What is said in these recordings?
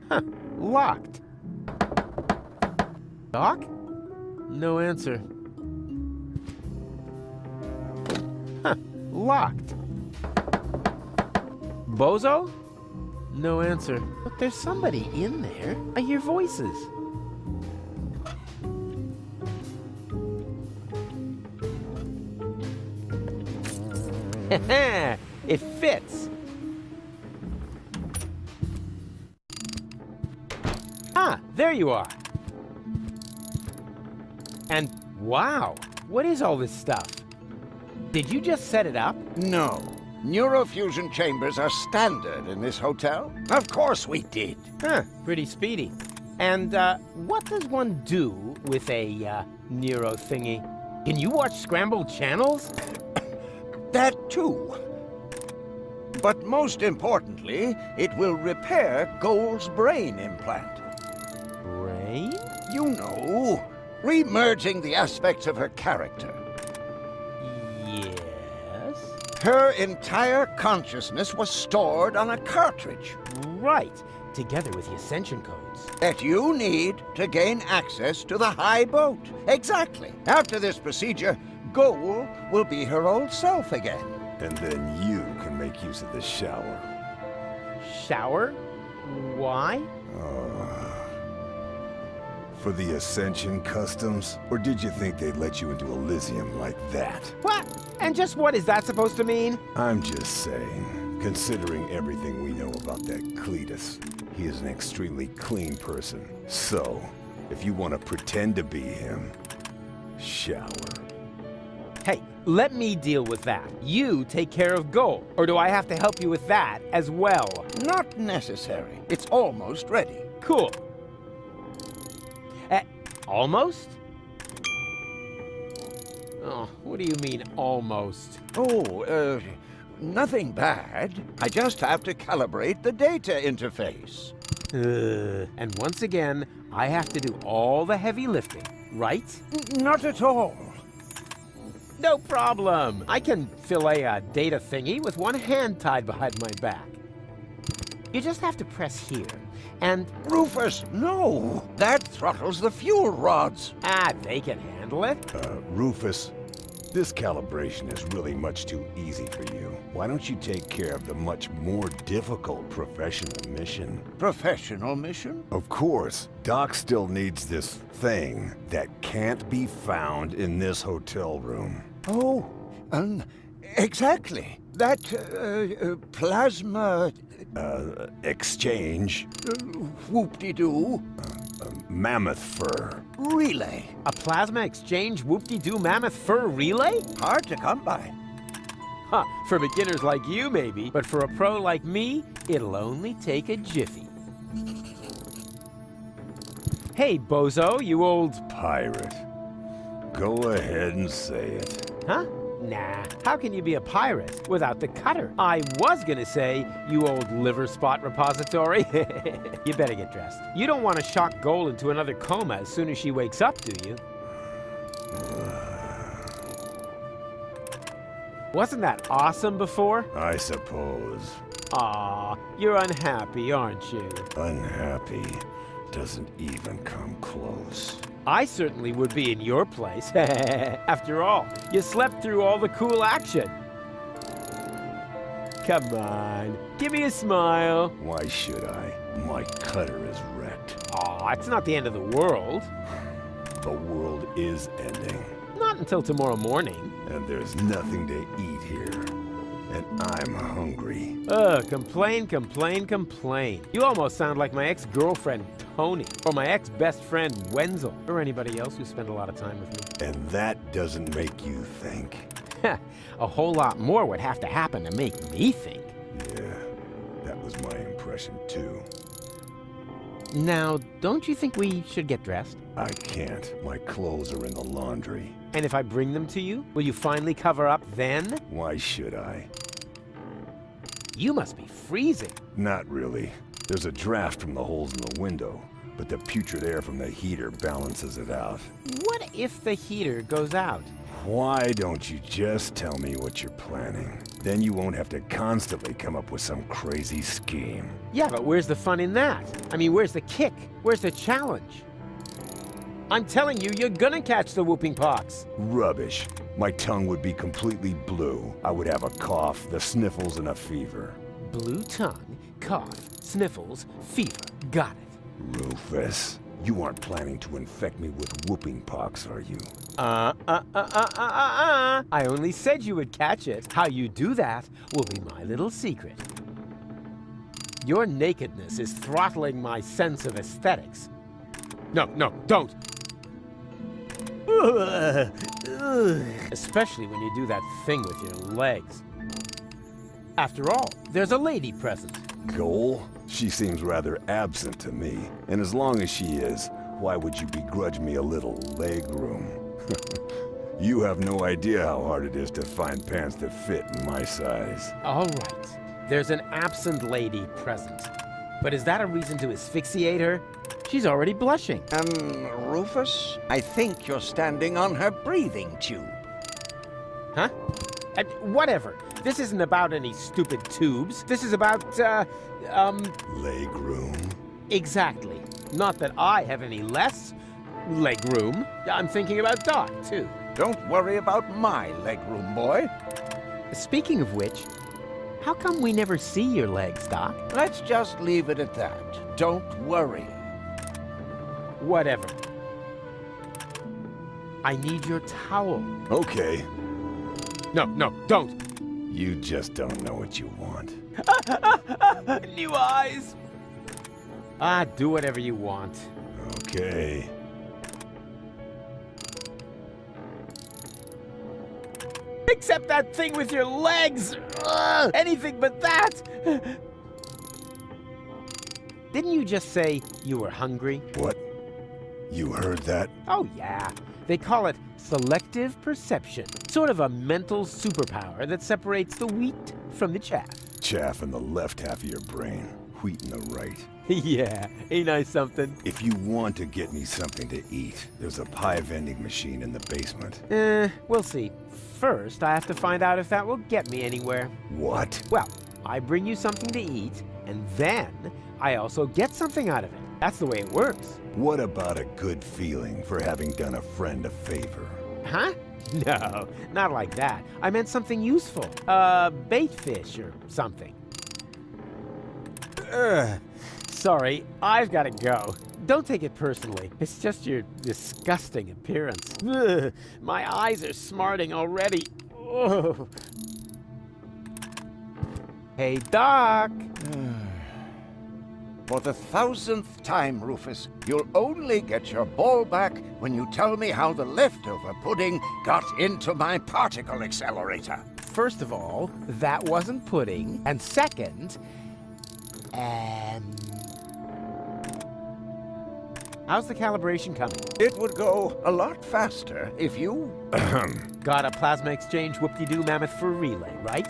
Huh, locked. Doc? No answer. Huh, locked. Bozo? No answer. But there's somebody in there. I hear voices. It fits. Ah, there you are. And wow, what is all this stuff? Did you just set it up? No. Neurofusion chambers are standard in this hotel. Of course we did. Huh, pretty speedy. And what does one do with a neuro thingy? Can you watch scrambled channels? That too. But most importantly, it will repair Goal's brain implant. Brain? You know, re-merging the aspects of her character. Yes. Her entire consciousness was stored on a cartridge Right, together with the ascension codes. that you need to gain access to the high boat. Exactly. After this procedure, Goal will be her old self again. And then you can make use of the shower. Shower? Why? For the Ascension customs? Or did you think they'd let you into Elysium like that? What? And just what is that supposed to mean? I'm just saying, considering everything we know about that Cletus, he is an extremely clean person. So, if you want to pretend to be him, shower. Hey, let me deal with that. You take care of Goal. Or do I have to help you with that as well? Not necessary. It's almost ready. Cool. Almost? Oh, what do you mean, almost? Oh, nothing bad. I just have to calibrate the data interface. And once again, I have to do all the heavy lifting, right? Not at all. No problem. I can fillet a data thingy with one hand tied behind my back. You just have to press here, and... Rufus, no! That throttles the fuel rods. they can handle it. Rufus, this calibration is really much too easy for you. Why don't you take care of the much more difficult professional mission? Professional mission? Of course, Doc still needs this thing that can't be found in this hotel room. Oh, exactly. That, plasma... Exchange. Whoop-de-doo. Mammoth fur. Relay. A plasma exchange whoop-de-doo mammoth fur relay? Hard to come by. Huh, for beginners like you maybe, but for a pro like me, it'll only take a jiffy. Hey, bozo, you old... Pirate. Go ahead and say it. Huh? Nah, how can you be a pirate without the cutter? I was gonna say, you old liver spot repository. You better get dressed. You don't want to shock Goal into another coma as soon as she wakes up, do you? Wasn't that awesome before? I suppose. Aw, you're unhappy, aren't you? Unhappy doesn't even come close. I certainly would be in your place. After all, you slept through all the cool action. Come on, give me a smile. Why should I? My cutter is wrecked. Aw, it's not the end of the world. The world is ending, Not until tomorrow morning. and there's nothing to eat here. And I'm hungry. Complain, complain, complain. You almost sound like my ex-girlfriend, Tony, or my ex-best friend, Wenzel, or anybody else who spent a lot of time with me. And that doesn't make you think. A whole lot more would have to happen to make me think. Yeah, that was my impression too. Now, don't you think we should get dressed? I can't. My clothes are in the laundry. And if I bring them to you, will you finally cover up then? Why should I? You must be freezing. Not really. There's a draft from the holes in the window, but the putrid air from the heater balances it out. What if the heater goes out? Why don't you just tell me what you're planning? Then you won't have to constantly come up with some crazy scheme. Yeah, but where's the fun in that? I mean, where's the kick? Where's the challenge? I'm telling you, you're gonna catch the whooping pox. Rubbish. My tongue would be completely blue. I would have a cough, the sniffles, and a fever. Blue tongue, cough, sniffles, fever. Got it. Rufus, you aren't planning to infect me with whooping pox, are you? I only said you would catch it. How you do that will be my little secret. Your nakedness is throttling my sense of aesthetics. No, don't. Especially when you do that thing with your legs. After all, there's a lady present. Goal? She seems rather absent to me. And as long as she is, why would you begrudge me a little leg room? You have no idea how hard it is to find pants that fit in my size. All right, there's an absent lady present. But is that a reason to asphyxiate her? She's already blushing. Rufus, I think you're standing on her breathing tube. Huh? Whatever. This isn't about any stupid tubes. This is about, Leg room? Exactly. Not that I have any less leg room. I'm thinking about Doc, too. Don't worry about my legroom, boy. Speaking of which, how come we never see your legs, Doc? Let's just leave it at that. Don't worry. Whatever. I need your towel. Okay. No, don't. You just don't know what you want. New eyes. Do whatever you want. Okay. Except that thing with your legs! Ugh, anything but that! Didn't you just say you were hungry? What? You heard that? Oh, yeah. They call it selective perception. Sort of a mental superpower that separates the wheat from the chaff. Chaff in the left half of your brain, wheat in the right. Yeah, ain't I something? If you want to get me something to eat, there's a pie vending machine in the basement. We'll see. First, I have to find out if that will get me anywhere. What? Well, I bring you something to eat, and then I also get something out of it. That's the way it works. What about a good feeling for having done a friend a favor? Huh? No, not like that. I meant something useful. Bait fish or something. Sorry, I've got to go. Don't take it personally. It's just your disgusting appearance. Ugh, my eyes are smarting already. Oh. Hey, Doc. For the 1000th time, Rufus, you'll only get your ball back when you tell me how the leftover pudding got into my particle accelerator. First of all, that wasn't pudding. And second, how's the calibration coming? It would go a lot faster if you... Got a plasma exchange whoop-de-doo mammoth for a relay, right?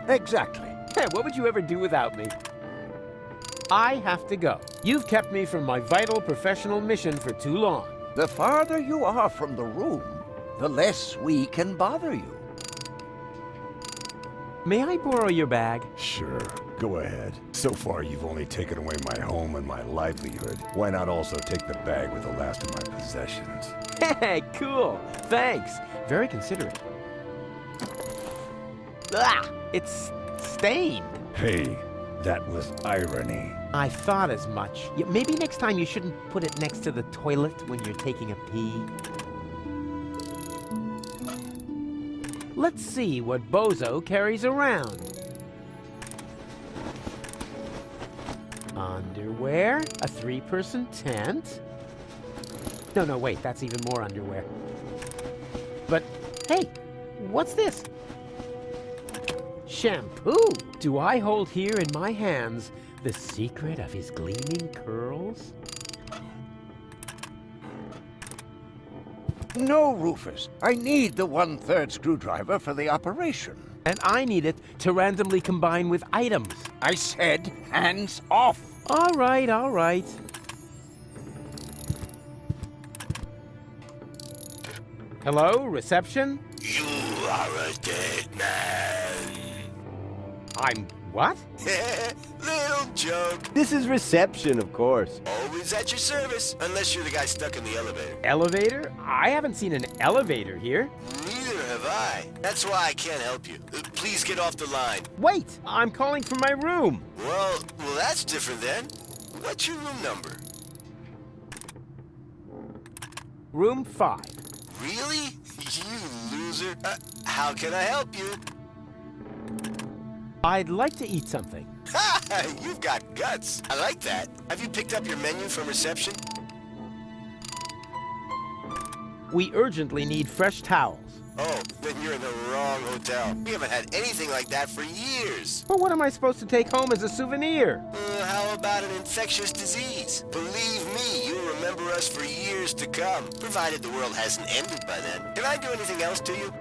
Exactly. Hey, what would you ever do without me? I have to go. You've kept me from my vital professional mission for too long. The farther you are from the room, the less we can bother you. May I borrow your bag? Sure, go ahead. So far, you've only taken away my home and my livelihood. Why not also take the bag with the last of my possessions? Hey, cool. Thanks. Very considerate. It's stained. Hey, that was irony. I thought as much. Maybe next time you shouldn't put it next to the toilet when you're taking a pee. Let's see what Bozo carries around. Underwear, a 3-person tent. No, wait, that's even more underwear. But, hey, what's this? Shampoo! Do I hold here in my hands the secret of his gleaming curls? No, Rufus. I need the 1/3 screwdriver for the operation. And I need it to randomly combine with items. I said hands off. All right. Hello, reception? You are a dead man. I'm what? Little joke. This is reception, of course. Always at your service, unless you're the guy stuck in the elevator. Elevator? I haven't seen an elevator here. Neither have I. That's why I can't help you. Please get off the line. Wait, I'm calling from my room. Well, that's different then. What's your room number? Room 5. Really? You loser. How can I help you? I'd like to eat something. Ha! You've got guts. I like that. Have you picked up your menu from reception? We urgently need fresh towels. Oh, then you're in the wrong hotel. We haven't had anything like that for years. But what am I supposed to take home as a souvenir? How about an infectious disease? Believe me, you'll remember us for years to come, provided the world hasn't ended by then. Can I do anything else to you?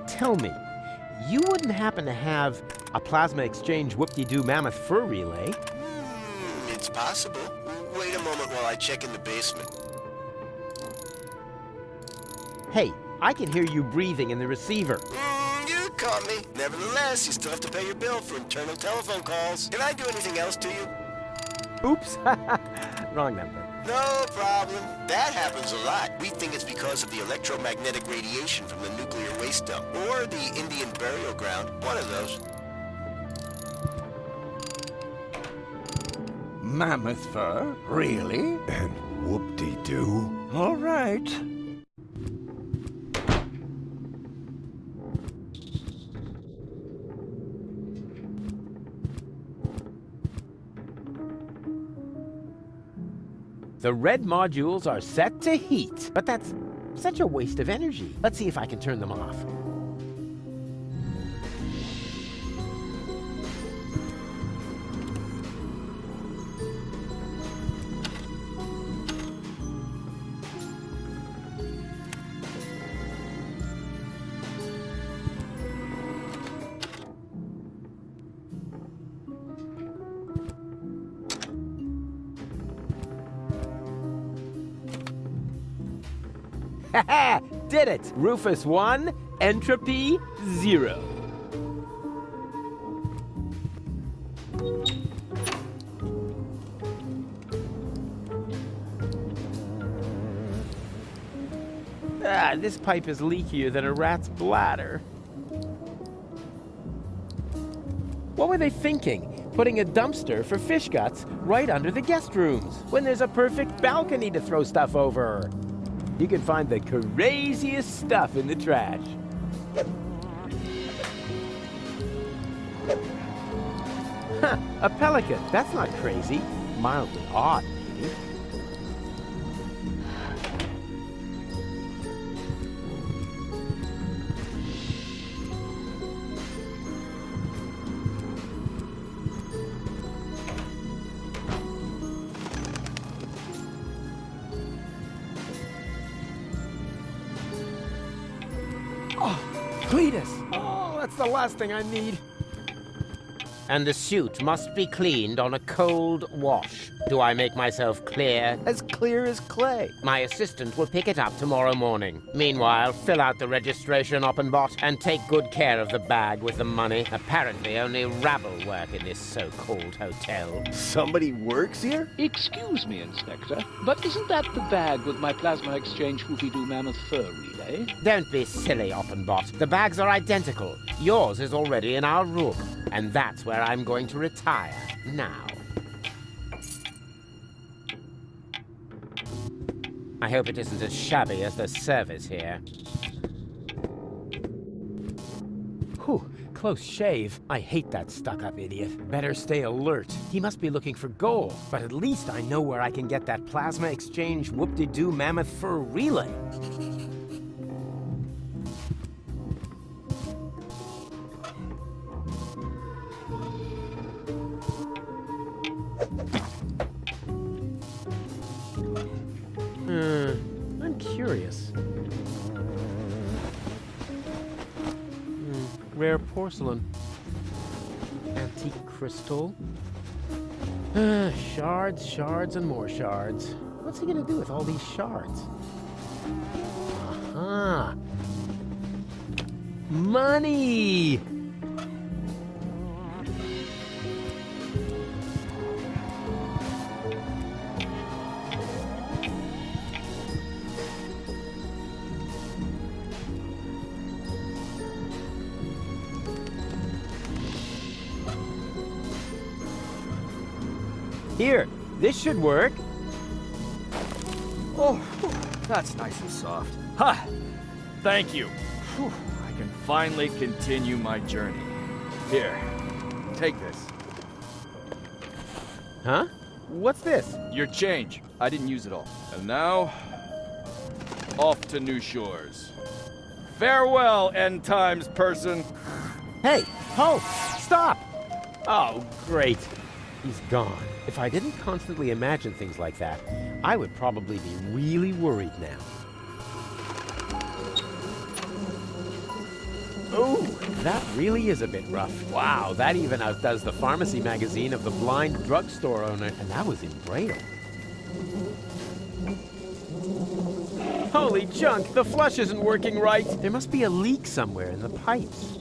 Tell me, you wouldn't happen to have a plasma exchange whoop-de-doo mammoth fur relay? It's possible. Wait a moment while I check in the basement. Hey, I can hear you breathing in the receiver. You caught me. Nevertheless, you still have to pay your bill for internal telephone calls. Can I do anything else to you? Oops, wrong number. No problem. That happens a lot. We think it's because of the electromagnetic radiation from the nuclear waste dump. Or the Indian burial ground. One of those. Mammoth fur? Really? And whoop-de-doo. All right. The red modules are set to heat, but that's such a waste of energy. Let's see if I can turn them off. Haha! Did it! Rufus 1, entropy 0. This pipe is leakier than a rat's bladder. What were they thinking? Putting a dumpster for fish guts right under the guest rooms, when there's a perfect balcony to throw stuff over. You can find the craziest stuff in the trash. Huh, a pelican. That's not crazy. Mildly odd, maybe. Cletus! Oh, that's the last thing I need. And the suit must be cleaned on a cold wash. Do I make myself clear? As clear as clay. My assistant will pick it up tomorrow morning. Meanwhile, fill out the registration, Oppenbot, and take good care of the bag with the money. Apparently, only rabble work in this so-called hotel. Somebody works here? Excuse me, Inspector, but isn't that the bag with my plasma exchange whoopie-doo mammoth fur relay? Don't be silly, Oppenbot. The bags are identical. Yours is already in our room, and that's where I'm going to retire now. I hope it isn't as shabby as the service here. Whew, close shave. I hate that stuck-up idiot. Better stay alert. He must be looking for gold, but at least I know where I can get that plasma exchange whoop-de-doo mammoth fur relay. I'm curious. Rare porcelain. Antique crystal. Shards, shards, and more shards. What's he gonna do with all these shards? Ah. Money! Here, this should work. Oh, whew, that's nice and soft. Ha! Thank you. Whew, I can finally continue my journey. Here, take this. Huh? What's this? Your change. I didn't use it all. And now, off to new shores. Farewell, end times person. Hey, halt! Stop! Oh, great. He's gone. If I didn't constantly imagine things like that, I would probably be really worried now. Oh, that really is a bit rough. Wow, that even outdoes the pharmacy magazine of the blind drugstore owner, and that was in Braille. Holy junk, the flush isn't working right. There must be a leak somewhere in the pipes.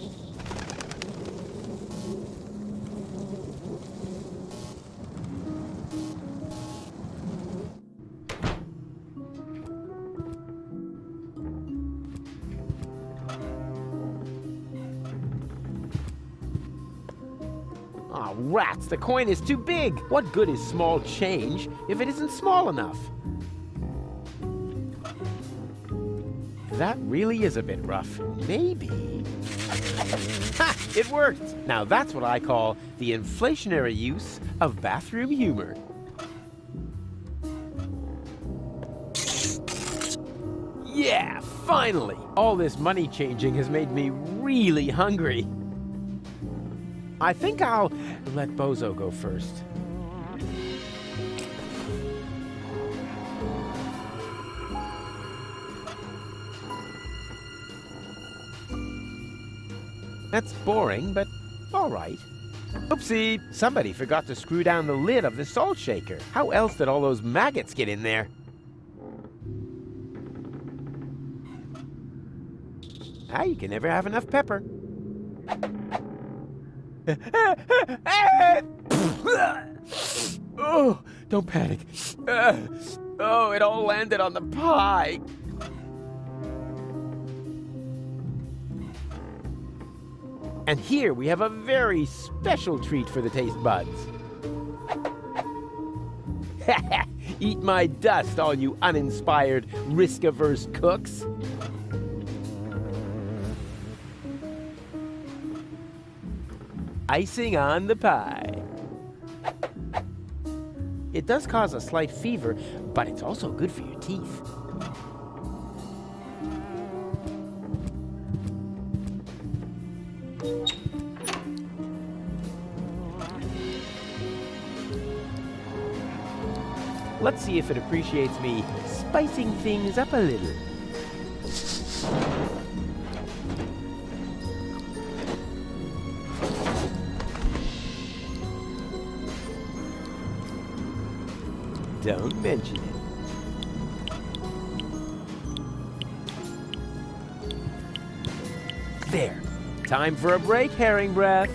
Aw, rats, the coin is too big. What good is small change if it isn't small enough? That really is a bit rough. Maybe... Ha! It worked! Now that's what I call the inflationary use of bathroom humor. Yeah, finally! All this money changing has made me really hungry. I think I'll let Bozo go first. That's boring, but all right. Oopsie! Somebody forgot to screw down the lid of the salt shaker. How else did all those maggots get in there? Ah, you can never have enough pepper. Oh, don't panic. Oh, it all landed on the pie. And here we have a very special treat for the taste buds. Eat my dust, all you uninspired, risk-averse cooks. Icing on the pie. It does cause a slight fever, but it's also good for your teeth. Let's see if it appreciates me spicing things up a little. Don't mention it. There. Time for a break, herring breath.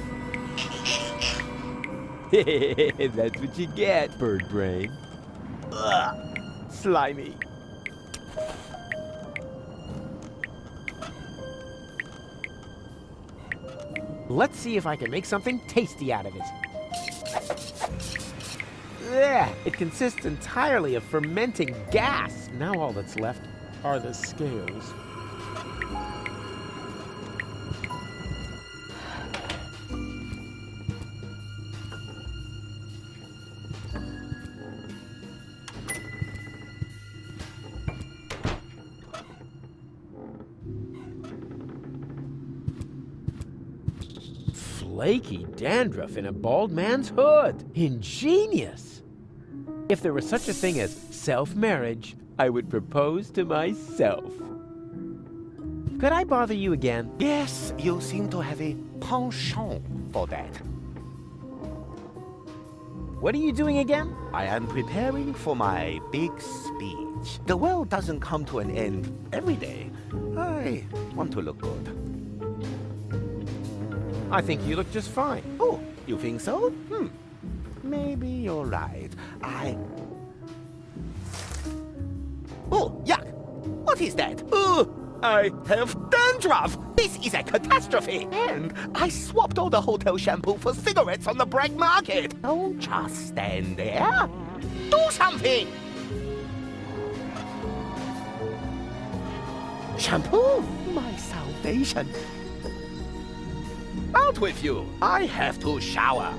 That's what you get, bird brain. Ugh, slimy. Let's see if I can make something tasty out of it. Yeah, it consists entirely of fermenting gas. Now all that's left are the scales. Flaky dandruff in a bald man's hood. Ingenious. If there was such a thing as self-marriage, I would propose to myself. Could I bother you again? Yes, you seem to have a penchant for that. What are you doing again? I am preparing for my big speech. much. The world doesn't come to an end every day. I want to look good. I think you look just fine. Oh, you think so? Maybe you're right. Oh, yuck! What is that? Oh, I have dandruff! This is a catastrophe! And I swapped all the hotel shampoo for cigarettes on the black market! Don't just stand there! Do something! Shampoo? My salvation! Out with you! I have to shower!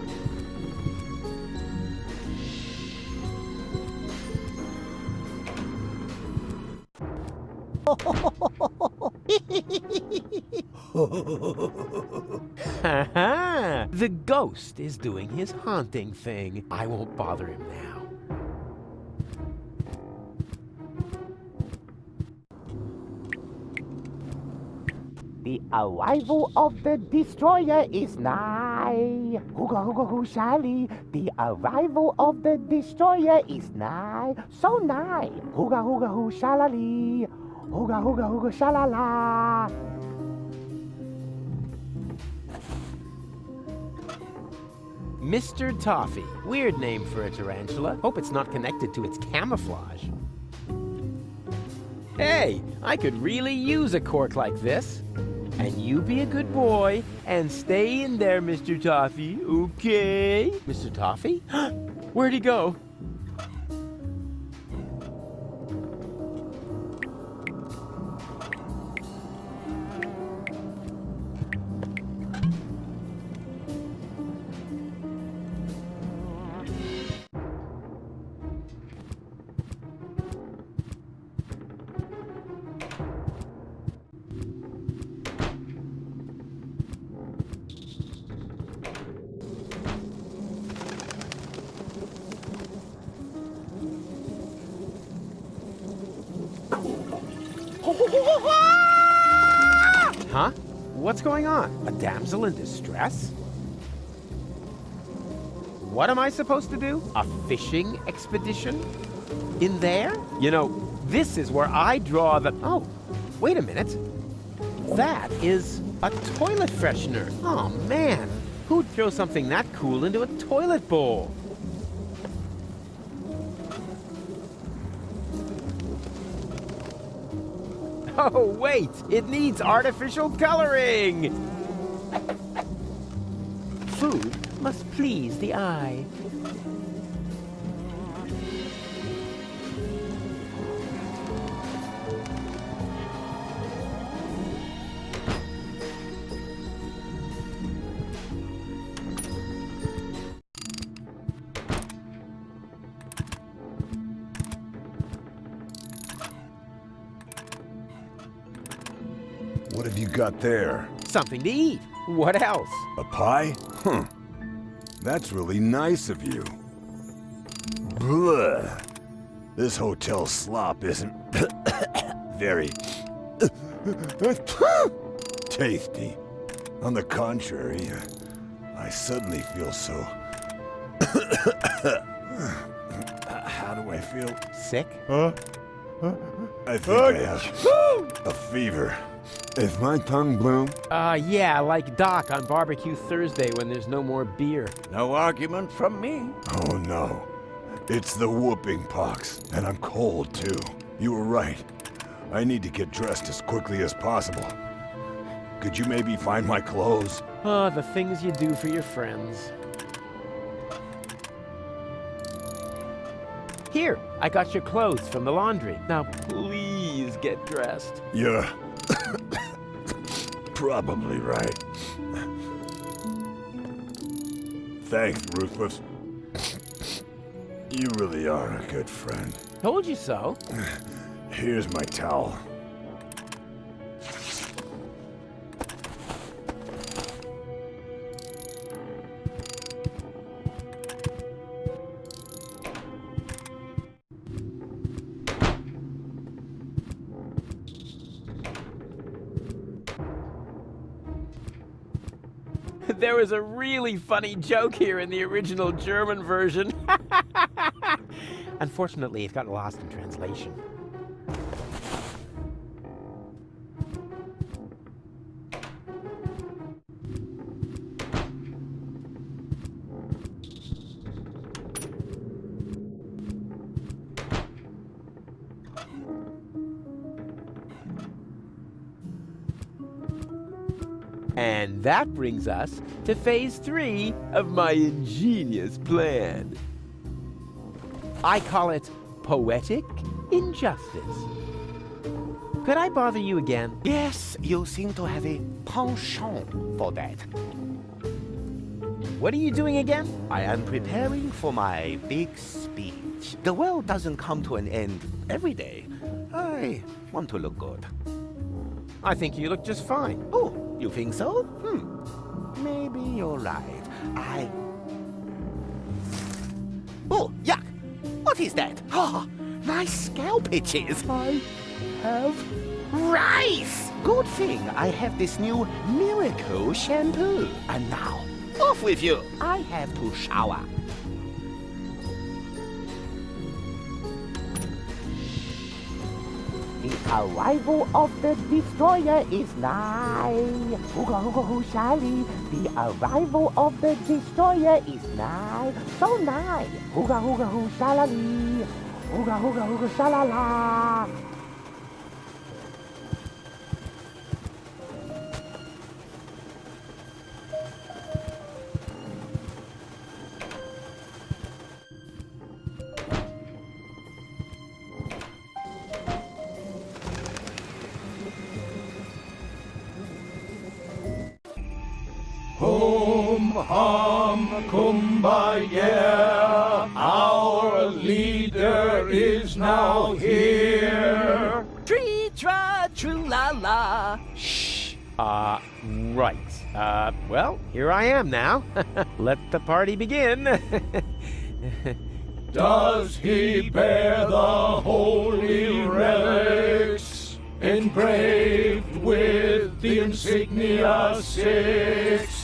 Ha! The ghost is doing his haunting thing. I won't bother him now. The arrival of the destroyer is nigh. Hooga hooga hoo shally. The arrival of the destroyer is nigh. So nigh. Hooga hooga hoo shalali. Hooga hooga hooga shalala. Mr. Toffee. Weird name for a tarantula. Hope it's not connected to its camouflage. Hey, I could really use a cork like this. And you be a good boy and stay in there, Mr. Toffee, okay? Mr. Toffee? Where'd he go? Huh? What's going on? A damsel in distress? What am I supposed to do? A fishing expedition? In there? You know, this is where I draw the... Oh, wait a minute. That is a toilet freshener. Oh, man. Who'd throw something that cool into a toilet bowl? Oh, wait! It needs artificial coloring! Food must please the eye. What have you got there? Something to eat. What else? A pie? Huh. That's really nice of you. Blah. This hotel slop isn't very tasty. On the contrary, I suddenly feel so... How do I feel? Sick? I think I have a fever. Is my tongue blue? Yeah, like Doc on Barbecue Thursday when there's no more beer. No argument from me. Oh no. It's the whooping pox, and I'm cold too. You were right. I need to get dressed as quickly as possible. Could you maybe find my clothes? Oh, the things you do for your friends. Here, I got your clothes from the laundry. Now please get dressed. You're probably right. Thanks, Rufus. You really are a good friend. Told you so. Here's my towel. There was a really funny joke here in the original German version. Unfortunately, it got lost in translation. And that brings us to phase 3 of my ingenious plan. I call it poetic injustice. Could I bother you again? Yes, you seem to have a penchant for that. What are you doing again? I am preparing for my big speech. The world doesn't come to an end every day. I want to look good. I think you look just fine. Oh, you think so? Maybe you're right. Oh, yuck! What is that? Oh, my scalp itches. I have rice! Good thing I have this new miracle shampoo. And now, off with you! I have to shower. The arrival of the destroyer is nigh. Hooga hooga hoo shally. The arrival of the destroyer is nigh. So nigh. Hooga hooga hoo shalali. Hooga hooga hooga shalala. Kumbaya, our leader is now here. Tree, tra, true, la, la. Shh. Right. Well, here I am now. Let the party begin. Does he bear the holy relics, engraved with the insignia 6?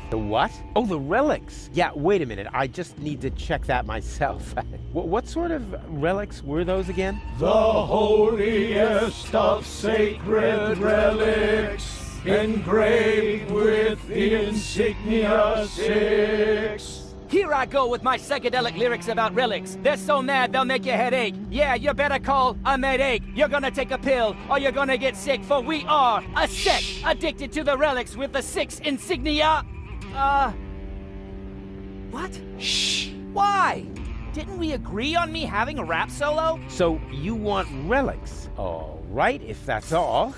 The what? Oh, the relics. Yeah, wait a minute. I just need to check that myself. What sort of relics were those again? The holiest of sacred relics, engraved with the insignia 6. Here I go with my psychedelic lyrics about relics. They're so mad they'll make your head ache. Yeah, you better call a medic. You're gonna take a pill or you're gonna get sick, for we are a sect addicted to the relics with the 6 insignia. What? Shh. Why? Didn't we agree on me having a rap solo? So you want relics? All right, if that's all.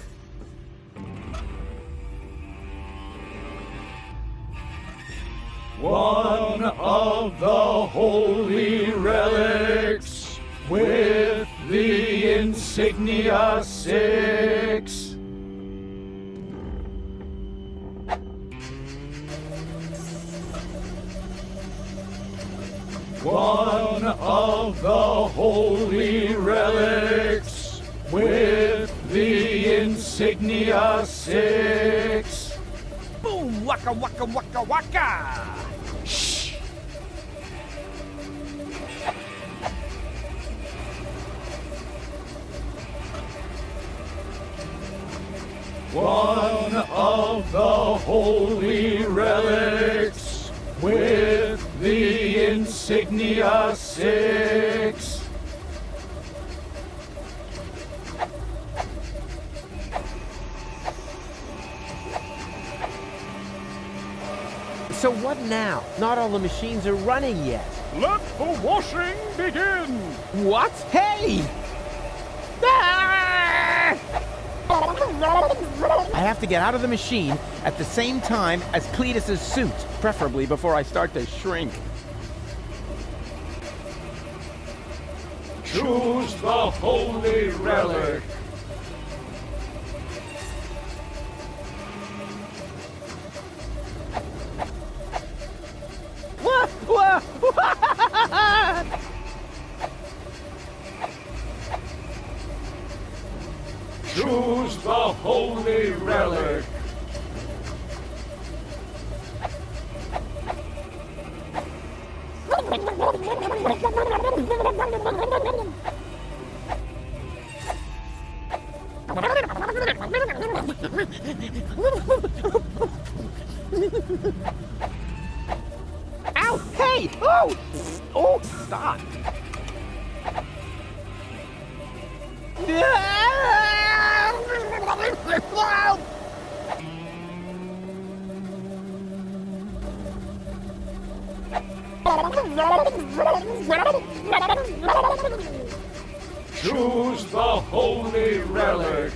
One of the holy relics with the insignia 6. One of the holy relics with the insignia 6. Boom! Waka waka waka waka! Shh. One of the holy relics with the insignia 6. So what now? Not all the machines are running yet. Let the washing begin! What? Hey! Ah! I have to get out of the machine at the same time as Cletus's suit, preferably before I start to shrink. Choose the holy relic. Choose the holy relic. Ow! Hey! Oh! Oh! Stop! Choose the holy relic.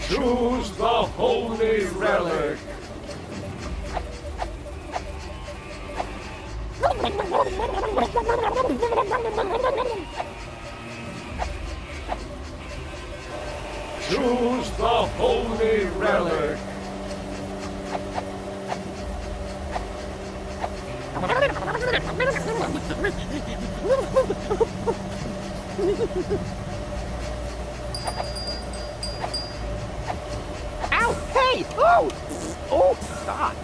Choose the holy relic. Choose the holy relic. Ow! Hey! Oh! Oh, God!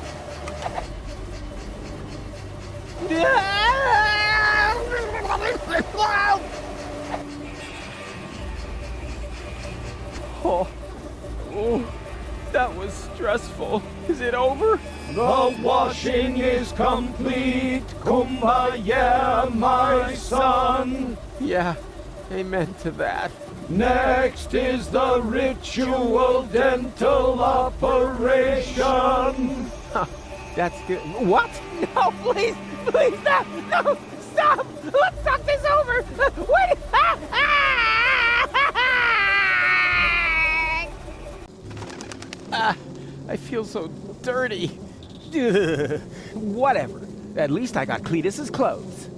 Oh, that was stressful. Is it over? The washing is complete. Kumbaya, my son. Yeah, amen to that. Next is the ritual dental operation. Huh, that's good. What? No, please, please, stop! No, stop! Let's talk this over! Wait! I feel so dirty. Ugh. Whatever. At least I got Cletus's clothes.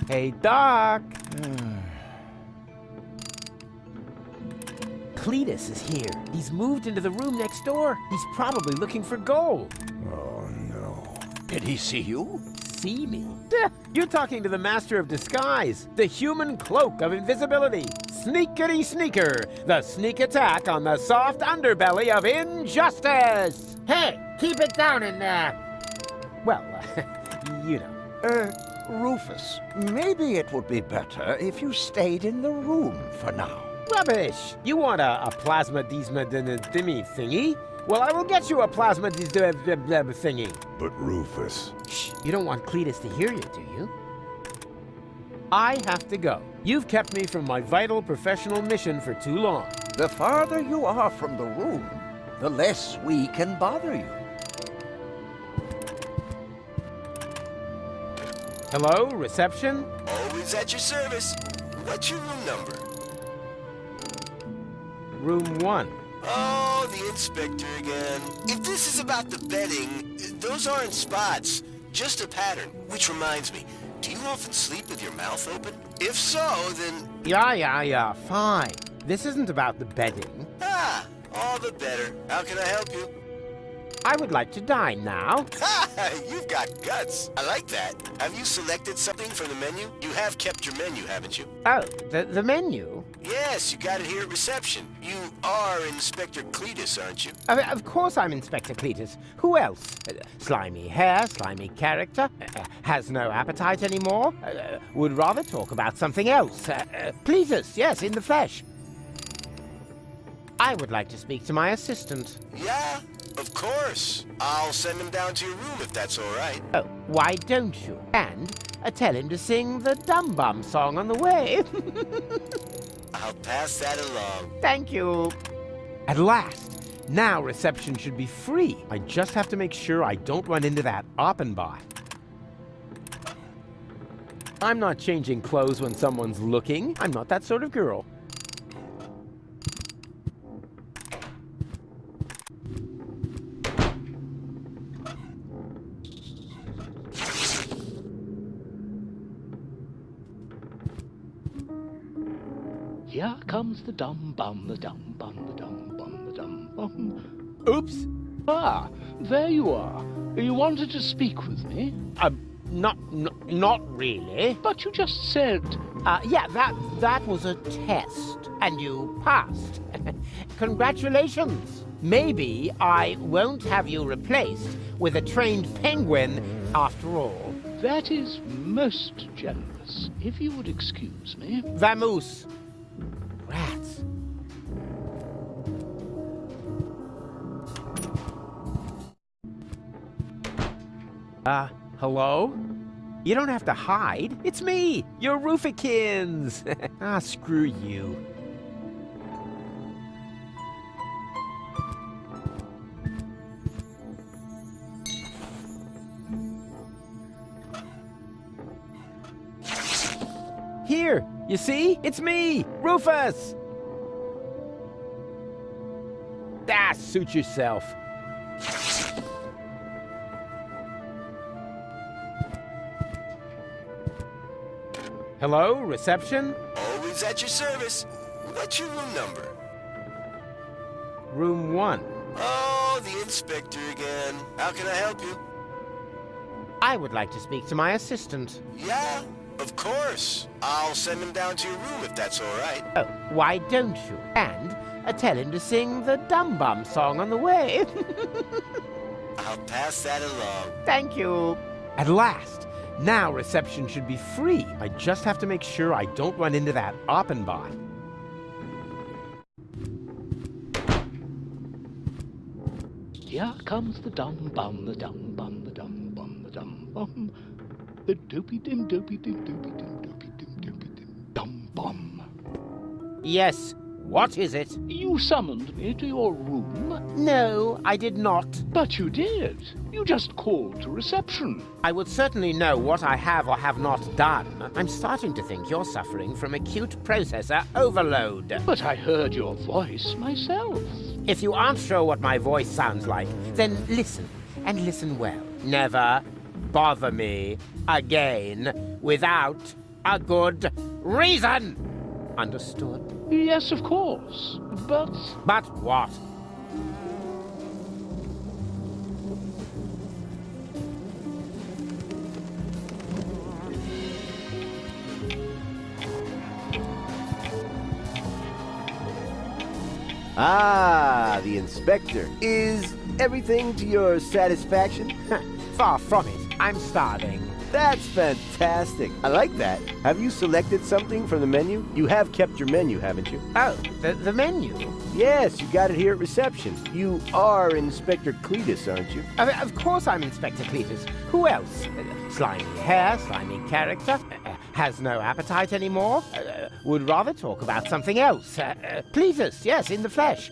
Hey, Doc. Cletus is here. He's moved into the room next door. He's probably looking for gold. Oh, no. Did he see you? See me? Duh, you're talking to the master of disguise, the human cloak of invisibility. Sneakity sneaker, the sneak attack on the soft underbelly of injustice. Hey, keep it down in there. Well, you know. Rufus, maybe it would be better if you stayed in the room for now. Rubbish! You want a plasma dimi thingy? Well, I will get you a plasma thingy. But Rufus... Shh, you don't want Cletus to hear you, do you? I have to go. You've kept me from my vital professional mission for too long. The farther you are from the room, the less we can bother you. Hello, reception? Always at your service. What's your room number? Room 1. Oh, the inspector again. If this is about the betting, those aren't spots, just a pattern. Which reminds me, do you often sleep with your mouth open? If so, then... Yeah, fine. This isn't about the betting. Ah, all the better. How can I help you? I would like to dine now. Ha! You've got guts. I like that. Have you selected something from the menu? You have kept your menu, haven't you? Oh, the menu? Yes, you got it here at reception. You are Inspector Cletus, aren't you? Of course I'm Inspector Cletus. Who else? Slimy hair, slimy character, has no appetite anymore, would rather talk about something else. Cletus, yes, in the flesh. I would like to speak to my assistant. Yeah, of course. I'll send him down to your room if that's all right. Oh, why don't you? And tell him to sing the Dum Bum song on the way. I'll pass that along. Thank you. At last. Now reception should be free. I just have to make sure I don't run into that Oppenbot. I'm not changing clothes when someone's looking. I'm not that sort of girl. Here comes the dum bum, the dum bum, the dum bum, the dum bum. Oops. Ah, there you are. You wanted to speak with me? Not really. But you just said... Yeah, that was a test, and you passed. Congratulations. Maybe I won't have you replaced with a trained penguin after all. That is most generous. If you would excuse me... Vamoose. Rats. Hello? You don't have to hide. It's me, your Rufikins. Screw you. Here, you see? It's me, Rufus! Suit yourself. Hello, reception? Always at your service. What's your room number? Room 1. Oh, the inspector again. How can I help you? I would like to speak to my assistant. Yeah, of course. I'll send him down to your room if that's all right. Oh, why don't you? And tell him to sing the Dum Bum song on the way. I'll pass that along. Thank you. At last. Now reception should be free. I just have to make sure I don't run into that Oppenbot. Here comes the dum bum, the dum bum, the dum bum, the dum bum. The doopy dim doopy dim doopy dim doopy dim doopy dim dum bum. Yes. What is it? You summoned me to your room? No, I did not. But you did. You just called to reception. I would certainly know what I have or have not done. I'm starting to think you're suffering from acute processor overload. But I heard your voice myself. If you aren't sure what my voice sounds like, then listen, and listen well. Never bother me again without a good reason. Understood? Yes, of course. But But what? Ah, the inspector. Is everything to your satisfaction? Far from it. I'm starving. That's fantastic. I like that. Have you selected something from the menu? You have kept your menu, haven't you? Oh, the menu? Yes, you got it here at reception. You are Inspector Cletus, aren't you? Of course I'm Inspector Cletus. Who else? Slimy hair, slimy character, has no appetite anymore, would rather talk about something else. Cletus, yes, in the flesh.